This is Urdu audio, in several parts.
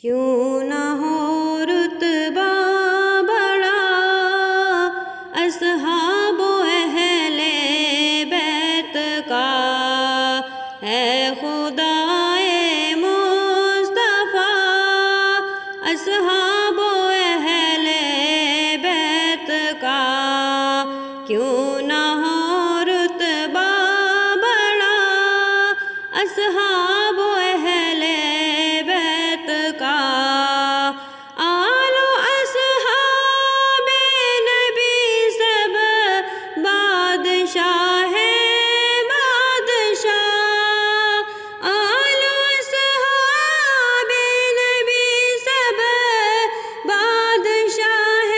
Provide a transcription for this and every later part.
کیوں نہ ہو رتبہ بڑا اصحاب و اہل بیت کا، ہے خدائے مصطفیٰ اصحاب و اہل بیت کا، کیوں نہ ہو رتبہ بڑا اصحاب و اہل بیت کا۔ آل و اصحاب نبی سب بادشاہ بادشاہ، آل و اصحاب نبی سب بادشاہ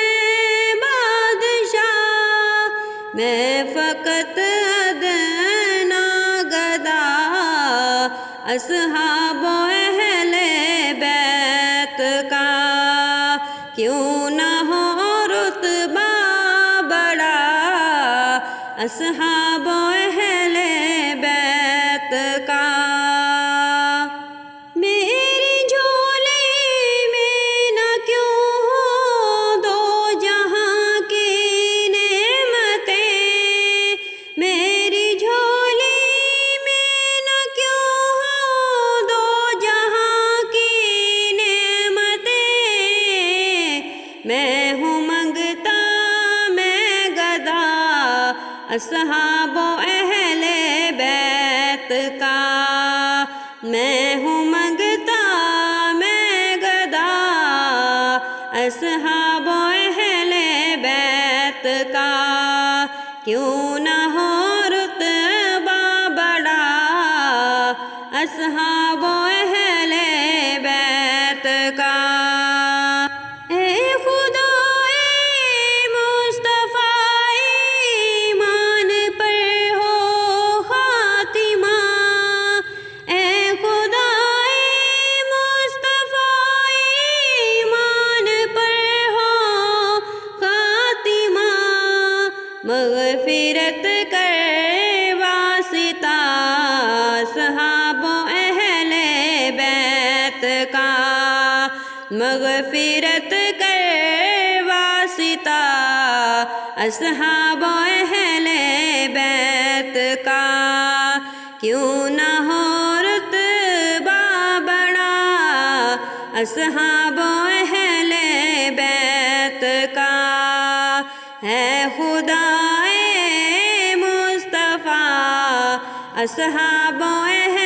بادشاہ، میں فقط ادنا گدا اصحاب و اہل بیت کا، کیوں نہ ہو رتبہ بڑا اصحاب و اہل بیت کا۔ میری جھولی میں نہ کیوں ہو دو جہاں کی نعمتیں، میری جھولی میں نہ کیوں ہو دو جہاں کی نعمتیں، میں ہوں منگتا میں گدا اصحاب و اہل بیت کا، میں ہوں منگتا میں گدا اصحاب و اہل بیت کا، کیوں نہ ہو رتبہ بڑا اصحاب و اہل بیت کا۔ اے خدائے مصطفیٰ ایمان پر ہو خاتمہ، اے خدائے مصطفیٰ ایمان پر ہو خاتمہ، مغفرت کر واسطہ اصحاب و اہل بیت کا، مغفرت کر واسطہ اصحاب و اہل بیت کا، کیوں نہ ہو رتبہ بڑا اصحاب و اہل بیت کا، ہے خدائے مصطفیٰ اصحاب و اہل